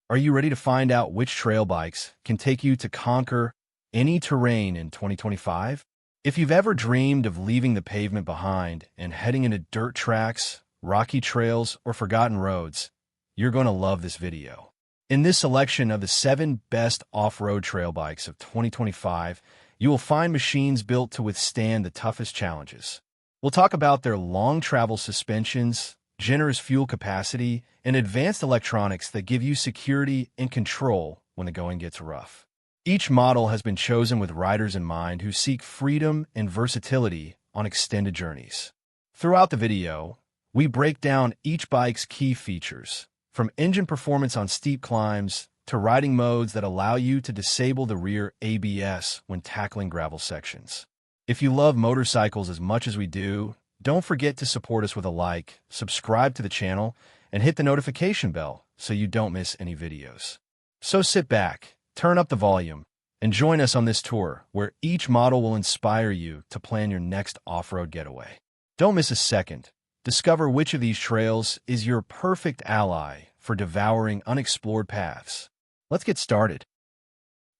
Are you ready to find out which trail bikes can take you to conquer any terrain in 2025? If you've ever dreamed of leaving the pavement behind and heading into dirt tracks, rocky trails, or forgotten roads, you're going to love this video. In this selection of the 7 best off-road trail bikes of 2025, you will find machines built to withstand the toughest challenges. We'll talk about their long travel suspensions, generous fuel capacity, and advanced electronics that give you security and control when the going gets rough. Each model has been chosen with riders in mind who seek freedom and versatility on extended journeys. Throughout the video, we break down each bike's key features, from engine performance on steep climbs to riding modes that allow you to disable the rear ABS when tackling gravel sections. If you love motorcycles as much as we do, don't forget to support us with a like, subscribe to the channel, and hit the notification bell so you don't miss any videos. So sit back, turn up the volume, and join us on this tour where each model will inspire you to plan your next off-road getaway. Don't miss a second. Discover which of these trails is your perfect ally for devouring unexplored paths. Let's get started.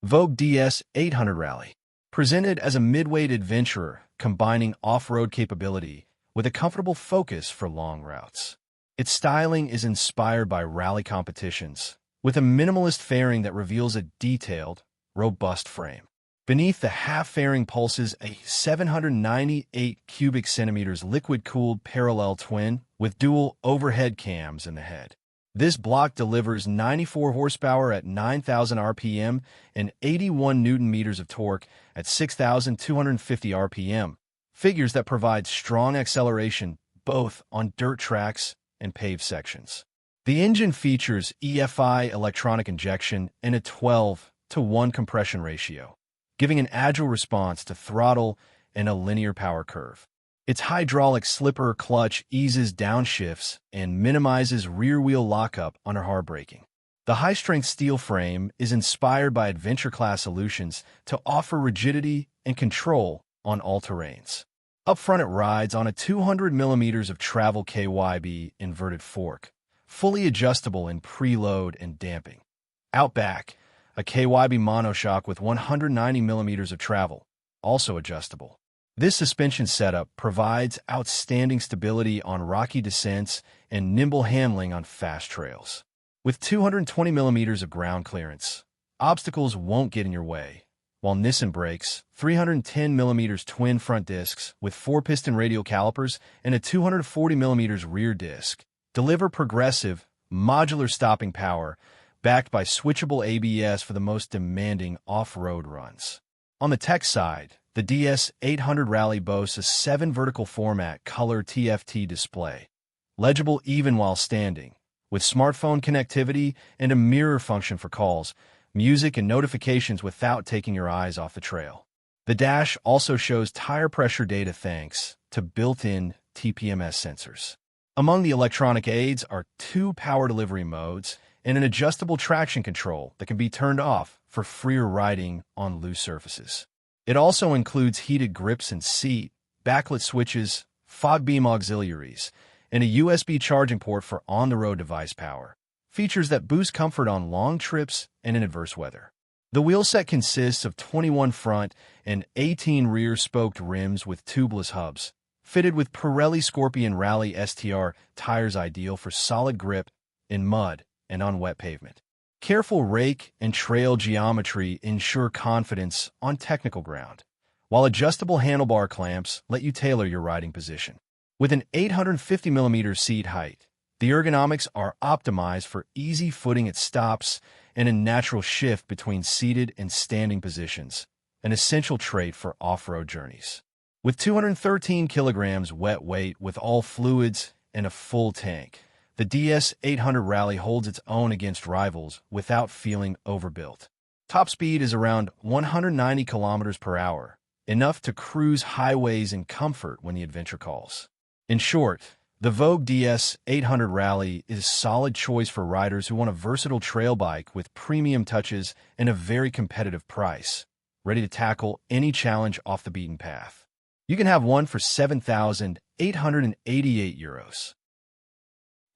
VOGE DS 800 Rally. Presented as a mid-weight adventurer combining off-road capability with a comfortable focus for long routes. Its styling is inspired by rally competitions, with a minimalist fairing that reveals a detailed, robust frame. Beneath the half-fairing pulses a 798 cubic centimeters liquid-cooled parallel twin with dual overhead cams in the head. This block delivers 94 horsepower at 9,000 RPM and 81 Newton-meters of torque at 6,250 RPM, figures that provide strong acceleration both on dirt tracks and paved sections. The engine features EFI electronic injection and a 12:1 compression ratio, giving an agile response to throttle and a linear power curve. Its hydraulic slipper clutch eases downshifts and minimizes rear-wheel lockup under hard braking. The high-strength steel frame is inspired by adventure-class solutions to offer rigidity and control on all terrains. Up front, it rides on a 200 millimeters of travel KYB inverted fork, fully adjustable in preload and damping. Out back, a KYB monoshock with 190 millimeters of travel, also adjustable. This suspension setup provides outstanding stability on rocky descents and nimble handling on fast trails. With 220 millimeters of ground clearance, obstacles won't get in your way, while Nissan brakes, 310 millimeters twin front discs with 4-piston radial calipers and a 240 millimeters rear disc, deliver progressive, modular stopping power backed by switchable ABS for the most demanding off-road runs. On the tech side, the DS 800 Rally boasts a 7 vertical format color TFT display, legible even while standing, with smartphone connectivity and a mirror function for calls, music, and notifications without taking your eyes off the trail. The dash also shows tire pressure data thanks to built-in TPMS sensors. Among the electronic aids are 2 power delivery modes and an adjustable traction control that can be turned off for freer riding on loose surfaces. It also includes heated grips and seat, backlit switches, fog beam auxiliaries, and a USB charging port for on-the-road device power, features that boost comfort on long trips and in adverse weather. The wheelset consists of 21 front and 18 rear spoked rims with tubeless hubs, fitted with Pirelli Scorpion Rally STR tires ideal for solid grip in mud and on wet pavement. Careful rake and trail geometry ensure confidence on technical ground, while adjustable handlebar clamps let you tailor your riding position. With an 850 millimeter seat height, the ergonomics are optimized for easy footing at stops and a natural shift between seated and standing positions, an essential trait for off-road journeys. With 213 kilograms wet weight with all fluids and a full tank, the DS 800 Rally holds its own against rivals without feeling overbuilt. Top speed is around 190 kilometers per hour, enough to cruise highways in comfort when the adventure calls. In short, the VOGE DS 800 Rally is a solid choice for riders who want a versatile trail bike with premium touches and a very competitive price, ready to tackle any challenge off the beaten path. You can have one for €7,888.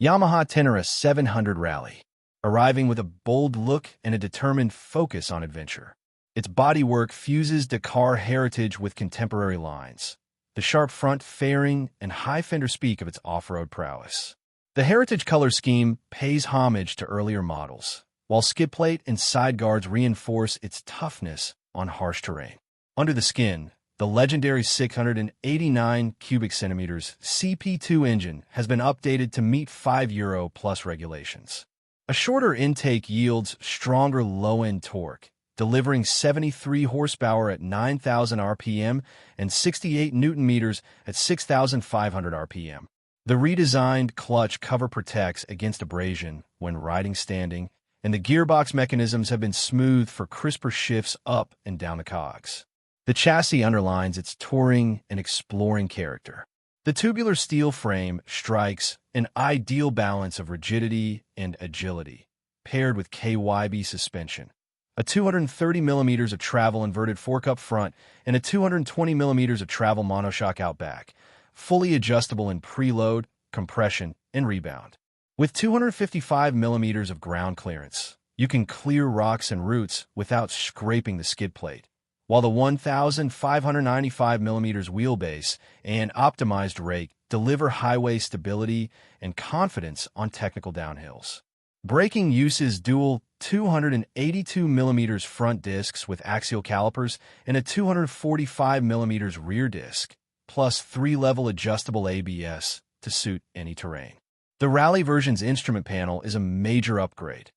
YAMAHA TÉNÉRÉ 700 Rally. arriving with a bold look and a determined focus on adventure. Its bodywork fuses Dakar heritage with contemporary lines. The sharp front fairing and high fender speak of its off-road prowess. The heritage color scheme pays homage to earlier models, while skid plate and side guards reinforce its toughness on harsh terrain. Under the skin, the legendary 689 cubic centimeters CP2 engine has been updated to meet 5 Euro plus regulations. A shorter intake yields stronger low-end torque, delivering 73 horsepower at 9,000 RPM and 68 Newton-meters at 6,500 RPM. The redesigned clutch cover protects against abrasion when riding standing, and the gearbox mechanisms have been smoothed for crisper shifts up and down the cogs. The chassis underlines its touring and exploring character. The tubular steel frame strikes an ideal balance of rigidity and agility, paired with KYB suspension. A 230 mm of travel inverted fork up front and a 220 mm of travel monoshock out back, fully adjustable in preload, compression, and rebound. With 255 mm of ground clearance, you can clear rocks and roots without scraping the skid plate, while the 1,595 mm wheelbase and optimized rake deliver highway stability and confidence on technical downhills. Braking uses dual 282 mm front discs with axial calipers and a 245 mm rear disc, plus 3-level adjustable ABS to suit any terrain. The Rally version's instrument panel is a major upgrade.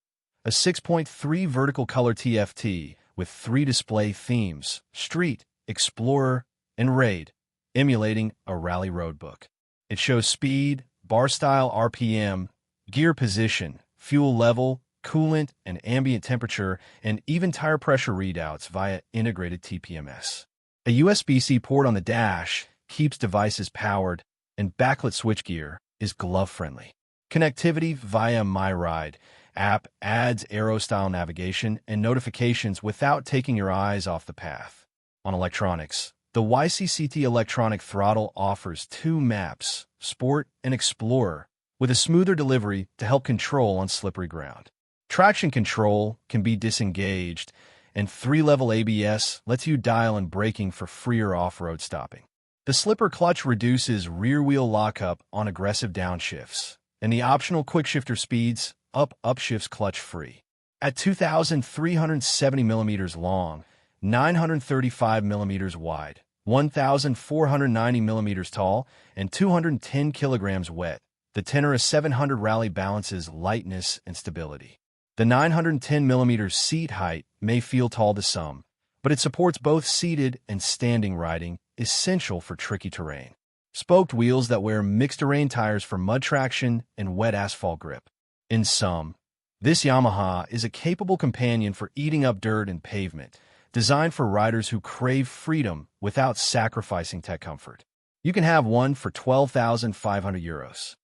A 6.3 vertical color TFT with 3 display themes, Street, Explorer, and Raid, emulating a Rally roadbook. It shows speed, bar-style RPM, gear position, fuel level, coolant and ambient temperature, and even tire pressure readouts via integrated TPMS. A USB-C port on the dash keeps devices powered, and backlit switchgear is glove-friendly. Connectivity via MyRide app adds Aero-style navigation and notifications without taking your eyes off the path. On electronics, the YCCT electronic throttle offers 2 maps, Sport and Explorer, with a smoother delivery to help control on slippery ground. Traction control can be disengaged, and 3-level ABS lets you dial in braking for freer off-road stopping. The slipper clutch reduces rear-wheel lockup on aggressive downshifts, and the optional quick-shifter speeds upshifts clutch-free. At 2,370 mm long, 935 mm wide, 1,490 mm tall, and 210 kilograms wet, the TÉNÉRÉ 700 Rally balances lightness and stability. The 910 mm seat height may feel tall to some, but it supports both seated and standing riding, essential for tricky terrain. Spoked wheels that wear mixed terrain tires for mud traction and wet asphalt grip. In sum, this Yamaha is a capable companion for eating up dirt and pavement, designed for riders who crave freedom without sacrificing tech comfort. You can have one for 12,500 euros.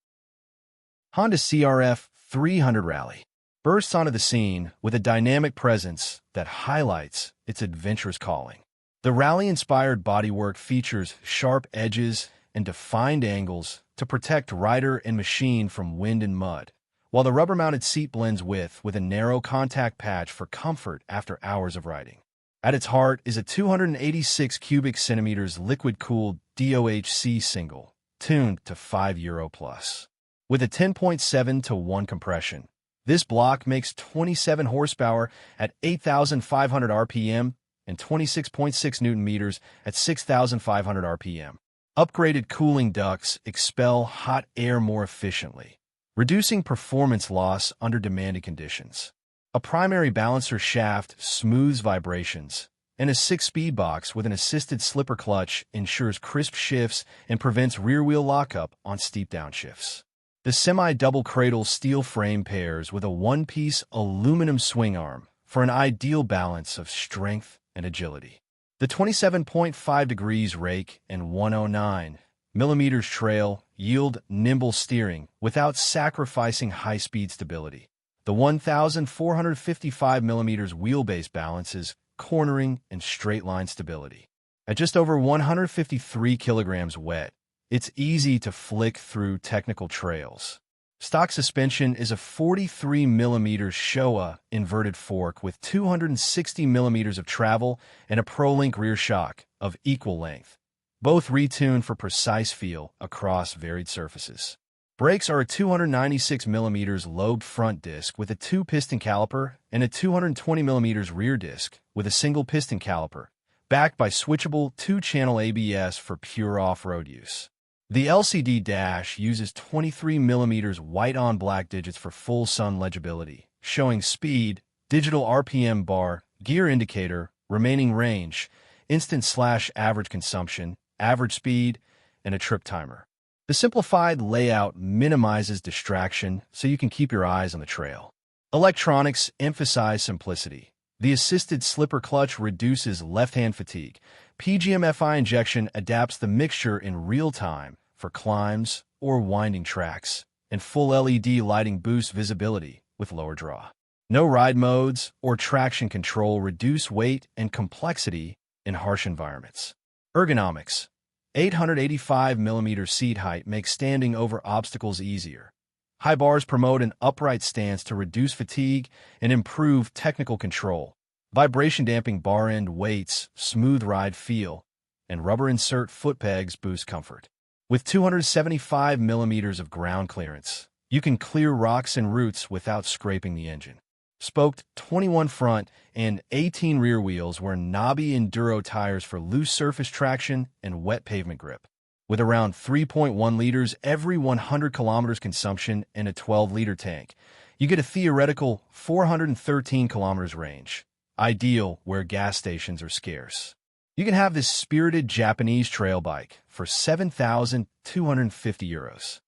Honda CRF 300 Rally bursts onto the scene with a dynamic presence that highlights its adventurous calling. The Rally-inspired bodywork features sharp edges and defined angles to protect rider and machine from wind and mud, while the rubber-mounted seat blends with a narrow contact patch for comfort after hours of riding. At its heart is a 286 cubic centimeters liquid-cooled DOHC single, tuned to 5 Euro plus. With a 10.7:1 compression, this block makes 27 horsepower at 8,500 RPM and 26.6 Newton-meters at 6,500 RPM. Upgraded cooling ducts expel hot air more efficiently, reducing performance loss under demanding conditions. A primary balancer shaft smooths vibrations, and a 6-speed box with an assisted slipper clutch ensures crisp shifts and prevents rear-wheel lockup on steep downshifts. The semi-double cradle steel frame pairs with a one-piece aluminum swing arm for an ideal balance of strength and agility. The 27.5 degrees rake and 109 mm trail yield nimble steering without sacrificing high-speed stability. The 1,455 mm wheelbase balances cornering and straight-line stability. At just over 153 kilograms wet, it's easy to flick through technical trails. Stock suspension is a 43mm Showa inverted fork with 260mm of travel and a ProLink rear shock of equal length, both retuned for precise feel across varied surfaces. Brakes are a 296mm lobed front disc with a 2-piston caliper and a 220mm rear disc with a single piston caliper, backed by switchable 2-channel ABS for pure off-road use. The LCD dash uses 23mm white-on-black digits for full sun legibility, showing speed, digital RPM bar, gear indicator, remaining range, instant/average consumption, average speed, and a trip timer. The simplified layout minimizes distraction so you can keep your eyes on the trail. Electronics emphasize simplicity. The assisted slipper clutch reduces left-hand fatigue. PGM-FI injection adapts the mixture in real time for climbs or winding tracks, and full LED lighting boosts visibility with lower draw. No ride modes or traction control reduce weight and complexity in harsh environments. Ergonomics. 885mm seat height makes standing over obstacles easier. High bars promote an upright stance to reduce fatigue and improve technical control. Vibration-damping bar end weights, smooth ride feel, and rubber insert foot pegs boost comfort. With 275mm of ground clearance, you can clear rocks and roots without scraping the engine. Spoked 21 front and 18 rear wheels wear knobby enduro tires for loose surface traction and wet pavement grip. With around 3.1 liters every 100 kilometers consumption in a 12-liter tank, you get a theoretical 413 kilometers range, ideal where gas stations are scarce. You can have this spirited Japanese trail bike for €7,250.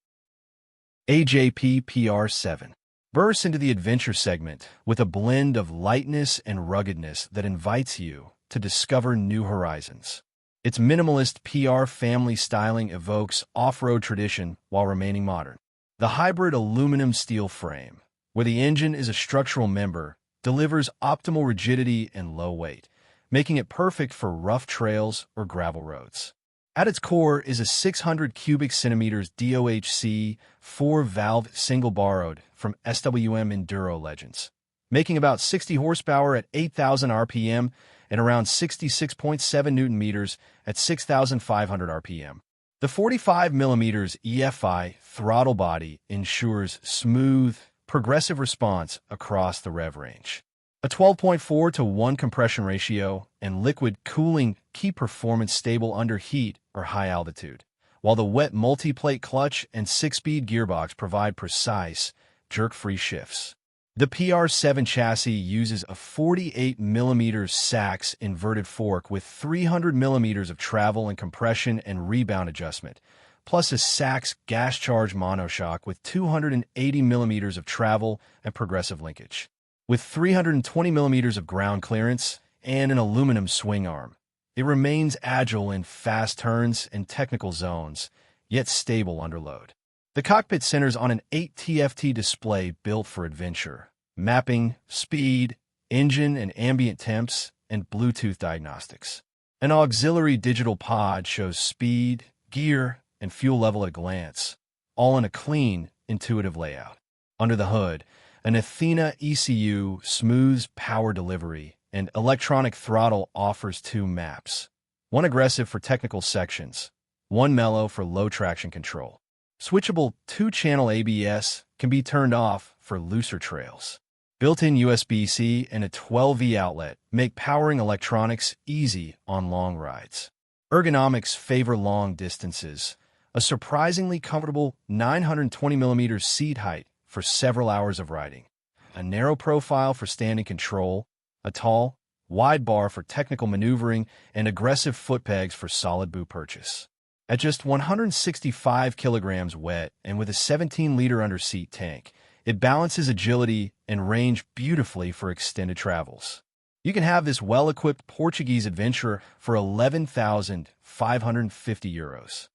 AJP PR7 bursts into the adventure segment with a blend of lightness and ruggedness that invites you to discover new horizons. Its minimalist PR family styling evokes off-road tradition while remaining modern. The hybrid aluminum steel frame, where the engine is a structural member, delivers optimal rigidity and low weight, making it perfect for rough trails or gravel roads. At its core is a 600 cubic centimeters DOHC 4-valve single borrowed from SWM Enduro Legends, making about 60 horsepower at 8,000 RPM and around 66.7 Newton meters at 6,500 RPM. The 45mm EFI throttle body ensures smooth, progressive response across the rev range. A 12.4:1 compression ratio and liquid cooling keep performance stable under heat or high altitude, while the wet multi-plate clutch and 6-speed gearbox provide precise, jerk-free shifts. The PR7 chassis uses a 48mm Sachs inverted fork with 300mm of travel and compression and rebound adjustment, plus a Sachs gas-charged monoshock with 280mm of travel and progressive linkage. With 320mm of ground clearance and an aluminum swing arm, it remains agile in fast turns and technical zones, yet stable under load. The cockpit centers on an 8 TFT display built for adventure, mapping, speed, engine and ambient temps, and Bluetooth diagnostics. An auxiliary digital pod shows speed, gear, and fuel level at a glance, all in a clean, intuitive layout. Under the hood, an Athena ECU smooths power delivery, and electronic throttle offers 2 maps, one aggressive for technical sections, one mellow for low traction control. Switchable 2-channel ABS can be turned off for looser trails. Built-in USB-C and a 12V outlet make powering electronics easy on long rides. Ergonomics favor long distances. A surprisingly comfortable 920mm seat height for several hours of riding. A narrow profile for standing control, a tall, wide bar for technical maneuvering, and aggressive foot pegs for solid boot purchase. At just 165 kilograms wet and with a 17-liter under-seat tank, it balances agility and range beautifully for extended travels. You can have this well-equipped Portuguese adventurer for €11,550.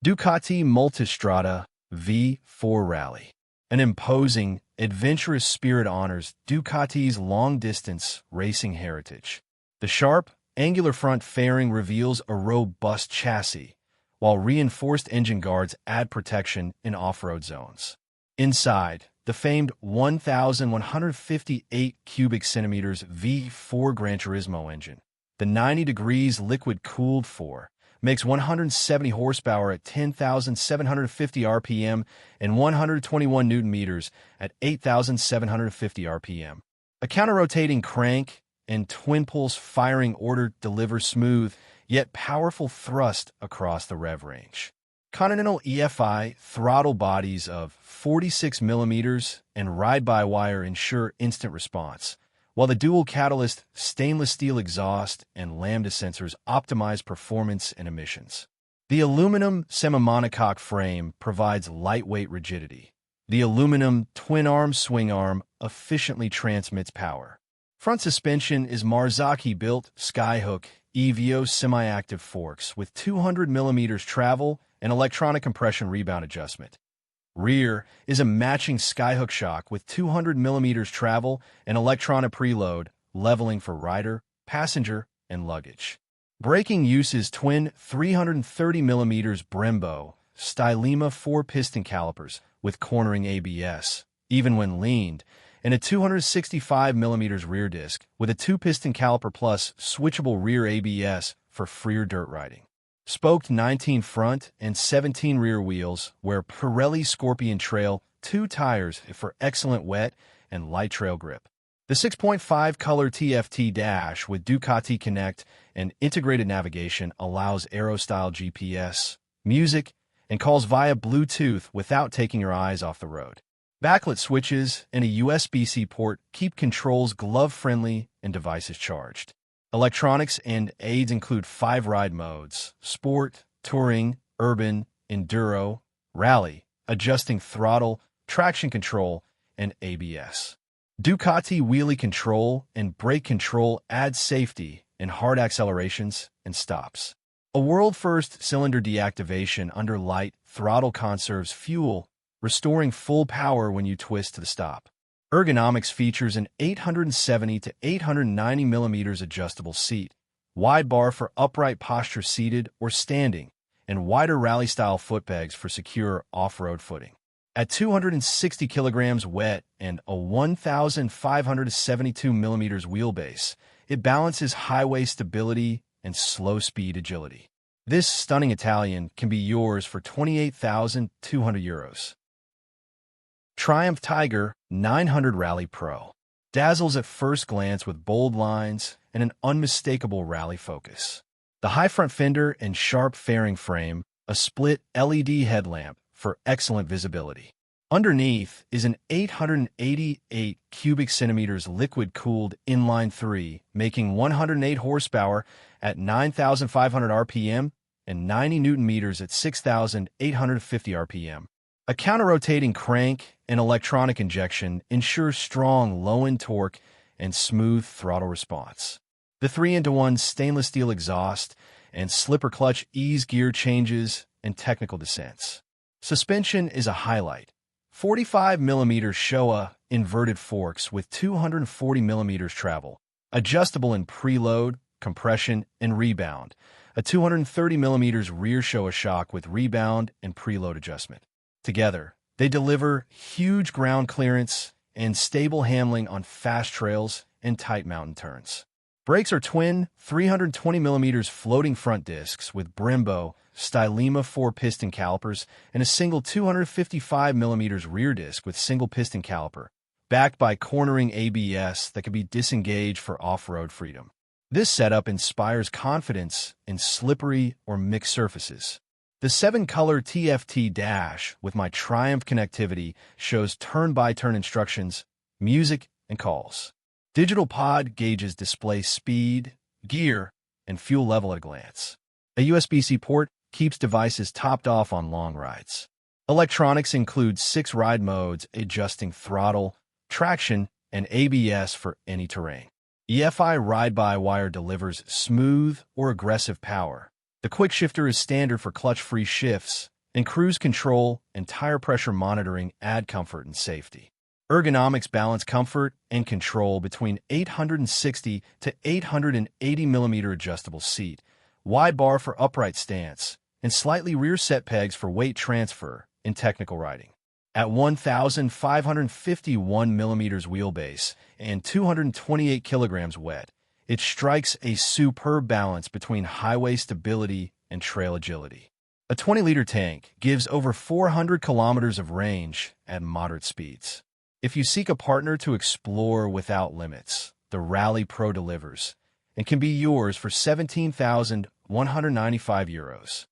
Ducati Multistrada V4 Rally. An imposing, adventurous spirit honors Ducati's long-distance racing heritage. The sharp, angular front fairing reveals a robust chassis, while reinforced engine guards add protection in off-road zones. Inside, the famed 1,158 cubic centimeters V4 Gran Turismo engine, the 90 degrees liquid-cooled 4, makes 170 horsepower at 10,750 RPM and 121 Newton-meters at 8,750 RPM. A counter-rotating crank and twin-pulse firing order delivers smooth, yet powerful thrust across the rev range. Continental EFI throttle bodies of 46 millimeters and ride-by-wire ensure instant response, while the dual-catalyst stainless steel exhaust and lambda sensors optimize performance and emissions. The aluminum semi-monocoque frame provides lightweight rigidity. The aluminum twin-arm swing arm efficiently transmits power. Front suspension is Marzocchi-built Skyhook EVO semi-active forks with 200 millimeters travel and electronic compression rebound adjustment. Rear is a matching Skyhook shock with 200 millimeters travel and electronic preload, leveling for rider, passenger, and luggage. Braking uses twin 330 millimeters Brembo Stylema 4-piston calipers with cornering ABS, even when leaned, and a 265 millimeters rear disc with a 2-piston caliper plus switchable rear ABS for freer dirt riding. Spoked 19 front and 17 rear wheels wear Pirelli Scorpion Trail 2 tires for excellent wet and light trail grip. The 6.5 color TFT dash with Ducati Connect and integrated navigation allows Aero-style GPS, music, and calls via Bluetooth without taking your eyes off the road. Backlit switches and a USB-C port keep controls glove-friendly and devices charged. Electronics and aids include 5 ride modes: Sport, Touring, Urban, Enduro, Rally, adjusting throttle, traction control, and ABS. Ducati wheelie control and brake control add safety in hard accelerations and stops. A world-first cylinder deactivation under light throttle conserves fuel, restoring full power when you twist to the stop. Ergonomics features an 870 to 890 millimeters adjustable seat, wide bar for upright posture seated or standing, and wider rally-style footpegs for secure off-road footing. At 260 kilograms wet and a 1,572 millimeters wheelbase, it balances highway stability and slow-speed agility. This stunning Italian can be yours for €28,200. Triumph Tiger 900 Rally Pro dazzles at first glance with bold lines and an unmistakable rally focus. The high front fender and sharp fairing frame, a split LED headlamp for excellent visibility. Underneath is an 888 cubic centimeters liquid-cooled inline-3, making 108 horsepower at 9,500 RPM and 90 Newton-meters at 6,850 RPM. A counter-rotating crank and electronic injection ensures strong low-end torque and smooth throttle response. The 3-into-1 stainless steel exhaust and slipper clutch ease gear changes and technical descents. Suspension is a highlight. 45mm Showa inverted forks with 240mm travel, adjustable in preload, compression, and rebound. A 230mm rear Showa shock with rebound and preload adjustment. Together, they deliver huge ground clearance and stable handling on fast trails and tight mountain turns. Brakes are twin 320mm floating front discs with Brembo Stylema 4-piston calipers and a single 255mm rear disc with single-piston caliper, backed by cornering ABS that can be disengaged for off-road freedom. This setup inspires confidence in slippery or mixed surfaces. The 7-color TFT dash with my Triumph connectivity shows turn-by-turn instructions, music, and calls. Digital pod gauges display speed, gear, and fuel level at a glance. A USB-C port keeps devices topped off on long rides. Electronics include 6 ride modes adjusting throttle, traction, and ABS for any terrain. EFI ride-by-wire delivers smooth or aggressive power. The quick shifter is standard for clutch-free shifts, and cruise control and tire pressure monitoring add comfort and safety. Ergonomics balance comfort and control between 860 to 880mm adjustable seat, wide bar for upright stance, and slightly rear set pegs for weight transfer in technical riding. At 1,551 millimeters wheelbase and 228 kilograms weight, it strikes a superb balance between highway stability and trail agility. A 20-liter tank gives over 400 kilometers of range at moderate speeds. If you seek a partner to explore without limits, the Rally Pro delivers and can be yours for €17,195.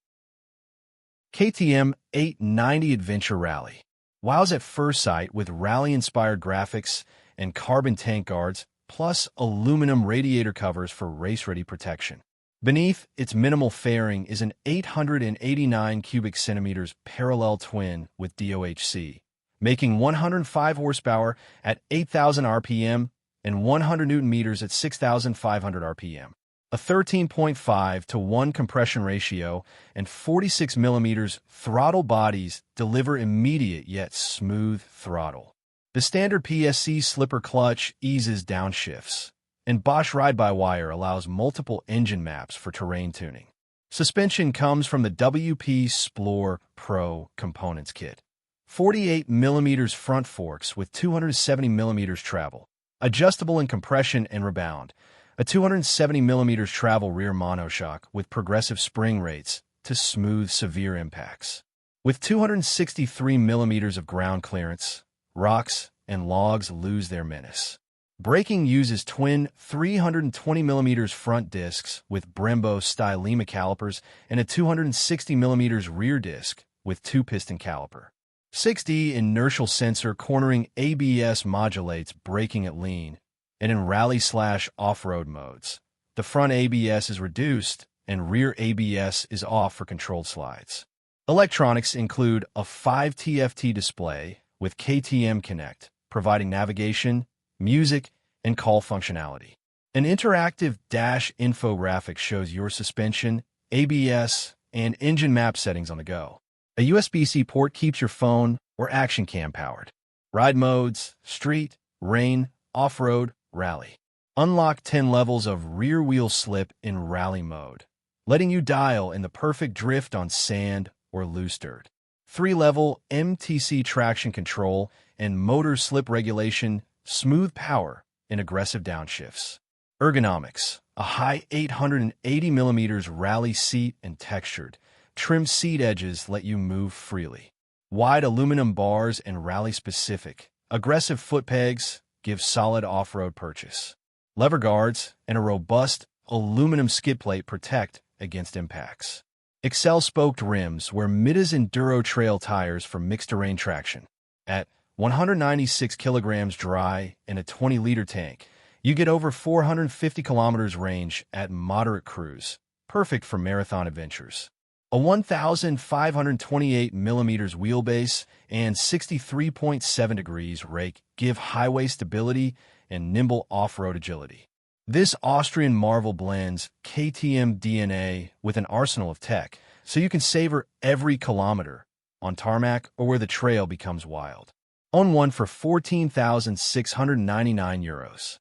KTM 890 Adventure Rally. Wows at first sight with rally-inspired graphics and carbon tank guards, plus aluminum radiator covers for race-ready protection. Beneath its minimal fairing is an 889 cubic centimeters parallel twin with DOHC, making 105 horsepower at 8,000 RPM and 100 Newton meters at 6,500 RPM. A 13.5 to 1 compression ratio and 46 millimeters throttle bodies deliver immediate yet smooth throttle. The standard PSC slipper clutch eases downshifts, and Bosch ride-by-wire allows multiple engine maps for terrain tuning. Suspension comes from the WP Splore Pro Components Kit. 48 millimeters front forks with 270 millimeters travel, adjustable in compression and rebound. A 270 millimeters travel rear monoshock with progressive spring rates to smooth severe impacts. With 263 millimeters of ground clearance, rocks and logs lose their menace. Braking uses twin 320 millimeters front discs with Brembo Stylema calipers and a 260 millimeters rear disc with 2-piston caliper. 6D inertial sensor cornering ABS modulates braking at lean and in rally/off-road modes. The front ABS is reduced and rear ABS is off for controlled slides. Electronics include a 5 TFT display with KTM Connect, providing navigation, music, and call functionality. An interactive dash infographic shows your suspension, ABS, and engine map settings on the go. A USB-C port keeps your phone or action cam powered. Ride modes: street, rain, off-road, rally. Unlock 10 levels of rear wheel slip in rally mode, letting you dial in the perfect drift on sand or loose dirt. 3-level MTC traction control and motor slip regulation, smooth power in aggressive downshifts. Ergonomics: a high 880 millimeters rally seat and textured, trimmed seat edges let you move freely. Wide aluminum bars and rally-specific, aggressive foot pegs give solid off-road purchase. Lever guards and a robust aluminum skid plate protect against impacts. Excel spoked rims wear Midas Enduro Trail tires for mixed terrain traction. At 196 kilograms dry and a 20-liter tank, you get over 450 kilometers range at moderate cruise, perfect for marathon adventures. A 1,528 millimeters wheelbase and 63.7 degrees rake give highway stability and nimble off-road agility. This Austrian marvel blends KTM DNA with an arsenal of tech, so you can savor every kilometer on tarmac or where the trail becomes wild. Own one for €14,699.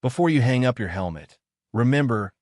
Before you hang up your helmet, remember,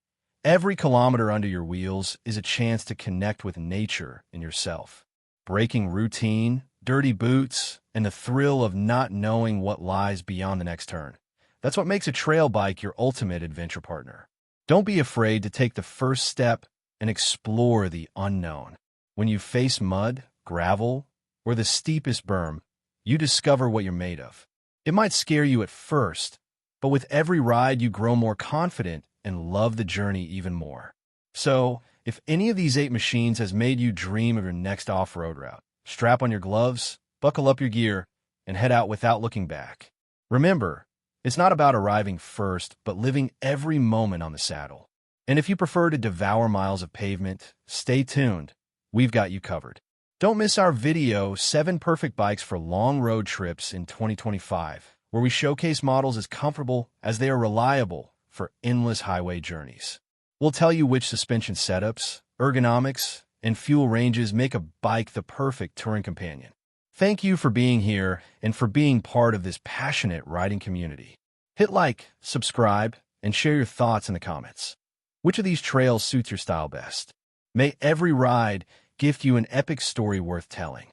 every kilometer under your wheels is a chance to connect with nature and yourself. Breaking routine, dirty boots, and the thrill of not knowing what lies beyond the next turn. That's what makes a trail bike your ultimate adventure partner. Don't be afraid to take the first step and explore the unknown. When you face mud, gravel, or the steepest berm, you discover what you're made of. It might scare you at first, but with every ride you grow more confident and love the journey even more. So, if any of these 8 machines has made you dream of your next off-road route, strap on your gloves, buckle up your gear, and head out without looking back. Remember, it's not about arriving first, but living every moment on the saddle. And if you prefer to devour miles of pavement, stay tuned. We've got you covered. Don't miss our video, 7 perfect bikes for long road trips in 2025, where we showcase models as comfortable as they are reliable for endless highway journeys. We'll tell you which suspension setups, ergonomics, and fuel ranges make a bike the perfect touring companion. Thank you for being here and for being part of this passionate riding community. Hit like, subscribe, and share your thoughts in the comments. Which of these trails suits your style best? May every ride gift you an epic story worth telling.